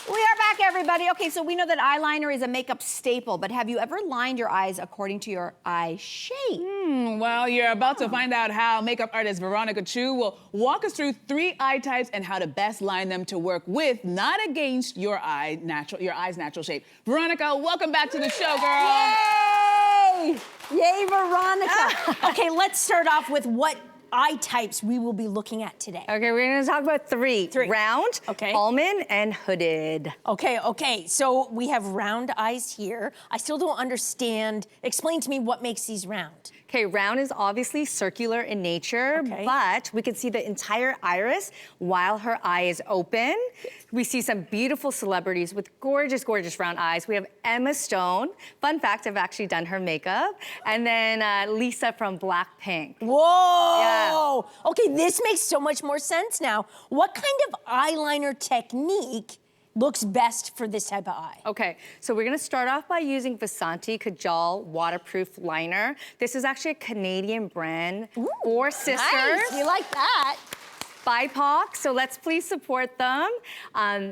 We are back, everybody. Okay, so we know that eyeliner is a makeup staple, but have you ever lined your eyes according to your eye shape? Well, you're about to find out how makeup artist Veronica Chu will walk us through 3 eye types and how to best line them to work with, not against your eye's natural shape. Veronica, welcome back to the show, girl. Yay! Yay, Veronica. Okay, let's start off with what eye types we will be looking at today. Okay, we're gonna talk about three. Round, okay, almond, and hooded. Okay, so we have round eyes here. I still don't understand. Explain to me what makes these round. Okay, round is obviously circular in nature, but we can see the entire iris while her eye is open. We see some beautiful celebrities with gorgeous, gorgeous round eyes. We have Emma Stone. Fun fact, I've actually done her makeup. And then Lisa from Blackpink. Whoa! Yeah. Okay, this makes so much more sense now. What kind of eyeliner technique looks best for this type of eye? Okay, so we're gonna start off by using Vasanti Kajal Waterproof Liner. This is actually a Canadian brand. Ooh, for sisters. Nice. You like that? BIPOC, so let's please support them.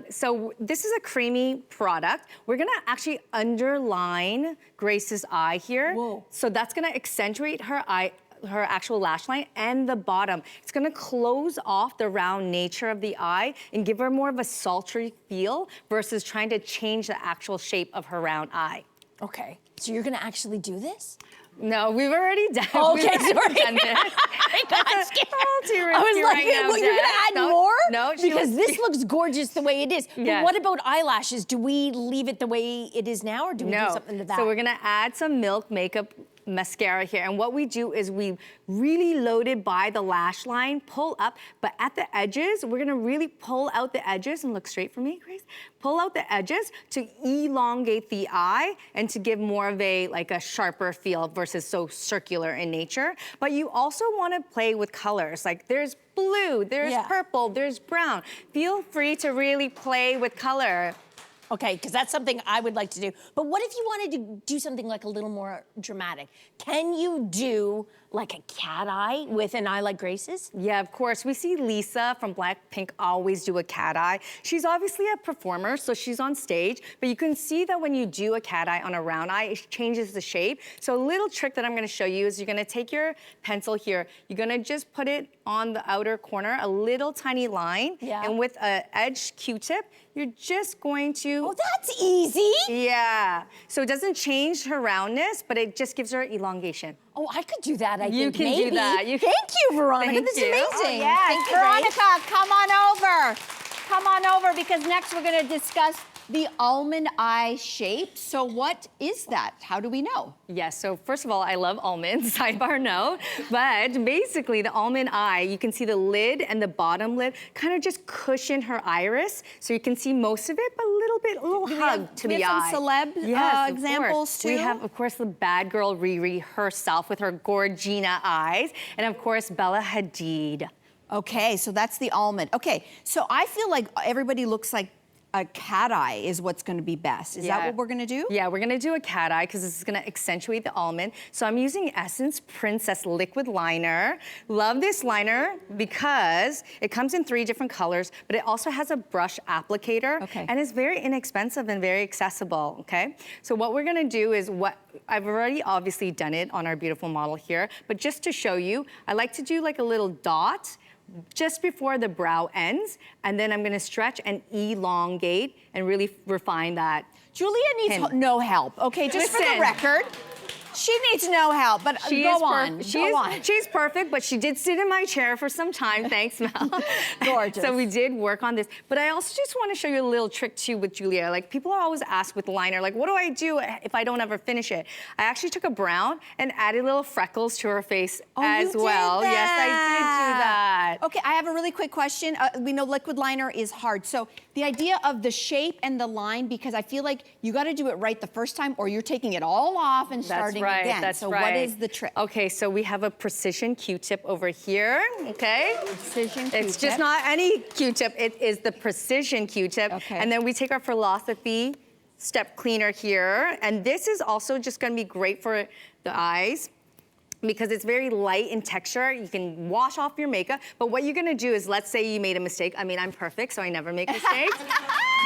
So this is a creamy product. We're gonna actually underline Grace's eye here. Whoa. So that's gonna accentuate her eye, her actual lash line and the bottom. It's gonna close off the round nature of the eye and give her more of a sultry feel versus trying to change the actual shape of her round eye. Okay, so you're gonna actually do this? No, we've already done it. Okay, sorry. Done this. I got scared. I was like, well, you're gonna add more? No, because this looks gorgeous the way it is. Yes. But what about eyelashes? Do we leave it the way it is now, or do we do something to that? So we're gonna add some Milk Makeup mascara here, and what we do is we really load it by the lash line, pull up, but at the edges, we're gonna really pull out the edges, and look straight for me, Grace. Pull out the edges to elongate the eye and to give more of a, like a sharper feel versus so circular in nature. But you also wanna play with colors, like there's blue, there's purple, there's brown. Feel free to really play with color. Okay, because that's something I would like to do. But what if you wanted to do something like a little more dramatic? Can you do like a cat eye with an eye like Grace's? Yeah, of course. We see Lisa from Blackpink always do a cat eye. She's obviously a performer, so she's on stage, but you can see that when you do a cat eye on a round eye, it changes the shape. So a little trick that I'm gonna show you is you're gonna take your pencil here, you're gonna just put it on the outer corner, a little tiny line, and with an edged Q-tip, you're just going to... Oh, that's easy. Yeah. So it doesn't change her roundness, but it just gives her elongation. Oh, I could do that, I think, You can maybe. do that. Thank you, Veronica. Thank this you. is amazing. Oh, yes. Thank you, Veronica, come on over. Come on over, because next we're gonna discuss the almond eye shape. So what is that? How do we know? Yes, so first of all, I love almonds, sidebar no, but basically the almond eye, you can see the lid and the bottom lid kind of just cushion her iris, so you can see most of it, but a little hug to the eye. Do we have some celeb examples too? We have, of course, the bad girl Riri herself with her Gorgina eyes, and of course, Bella Hadid. Okay, so that's the almond. Okay, so I feel like everybody looks like a cat eye is what's gonna be best. Is that what we're gonna do? Yeah, we're gonna do a cat eye because this is gonna accentuate the almond. So I'm using Essence Princess Liquid Liner. Love this liner because it comes in 3 different colors, but it also has a brush applicator. And it's very inexpensive and very accessible, okay? So what we're gonna do is I've already obviously done it on our beautiful model here, but just to show you, I like to do like a little dot just before the brow ends, and then I'm gonna stretch and elongate and really refine that. Julia needs no help, okay? Just for the record. She needs no help, but go on. She's perfect, but she did sit in my chair for some time. Thanks, Mel. Gorgeous. So we did work on this. But I also just want to show you a little trick too with Julia. Like people are always asked with liner, like what do I do if I don't ever finish it? I actually took a brown and added little freckles to her face as well. Yes, I did do that. Okay, I have a really quick question. We know liquid liner is hard. So the idea of the shape and the line, because I feel like you got to do it right the first time or you're taking it all off and starting again. That's so right. what is the trick? Okay, so we have a precision Q-tip over here, okay? Precision Q-tip. It's just not any Q-tip, it is the precision Q-tip. Okay. And then we take our Philosophy step cleaner here, and this is also just gonna be great for the eyes because it's very light in texture. You can wash off your makeup, but what you're gonna do is, let's say you made a mistake. I mean, I'm perfect, so I never make mistakes.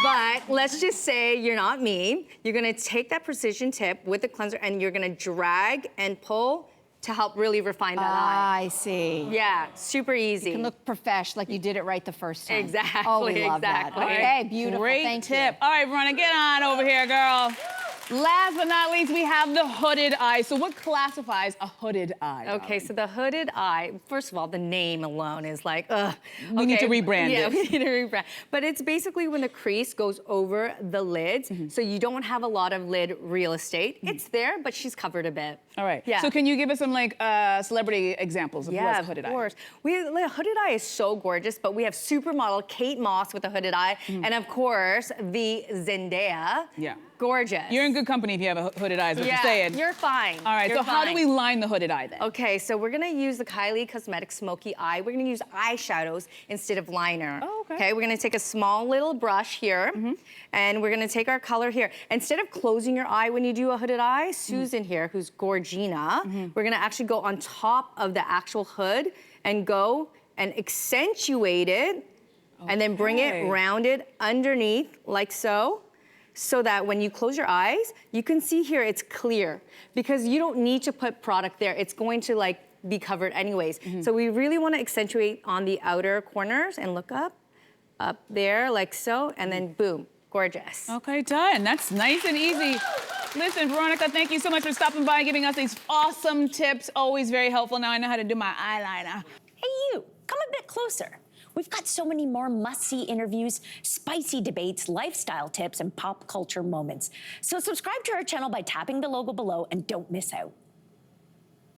But let's just say you're not me. You're gonna take that precision tip with the cleanser and you're gonna drag and pull to help really refine that eye. I see. Yeah, super easy. You can look professional, like you did it right the first time. Exactly, Oh, we love exactly. that. Okay, beautiful. Great Thank tip. you. All right, Veronica, get on over here, girl. Last but not least, we have the hooded eye. So what classifies a hooded eye? Okay, so the hooded eye, first of all, the name alone is like, ugh. We need to rebrand Yeah, it. we need to rebrand. But it's basically when the crease goes over the lids, so you don't have a lot of lid real estate. It's there, but she's covered a bit. All right. Yeah. So can you give us some like celebrity examples of who has a hooded eye? Of course. Hooded eye is so gorgeous, but we have supermodel Kate Moss with a hooded eye, and of course, the Zendaya. Yeah. Gorgeous. You're in good company if you have a hooded eye, is what you're saying. You're fine. All right, so how do we line the hooded eye then? Okay, so we're gonna use the Kylie Cosmetics Smoky Eye. We're gonna use eyeshadows instead of liner. Oh, okay. Okay, we're gonna take a small little brush here, and we're gonna take our color here. Instead of closing your eye when you do a hooded eye, Susan here, who's Gorgina, we're gonna actually go on top of the actual hood and go and accentuate it, and then bring it rounded underneath, like so. So that when you close your eyes, you can see here it's clear because you don't need to put product there. It's going to like be covered anyways. So we really want to accentuate on the outer corners and look up there like so, and then boom, gorgeous. Okay, done. That's nice and easy. Listen, Veronica, thank you so much for stopping by and giving us these awesome tips. Always very helpful. Now I know how to do my eyeliner. Hey, you, come a bit closer. We've got so many more must-see interviews, spicy debates, lifestyle tips, and pop culture moments. So subscribe to our channel by tapping the logo below and don't miss out.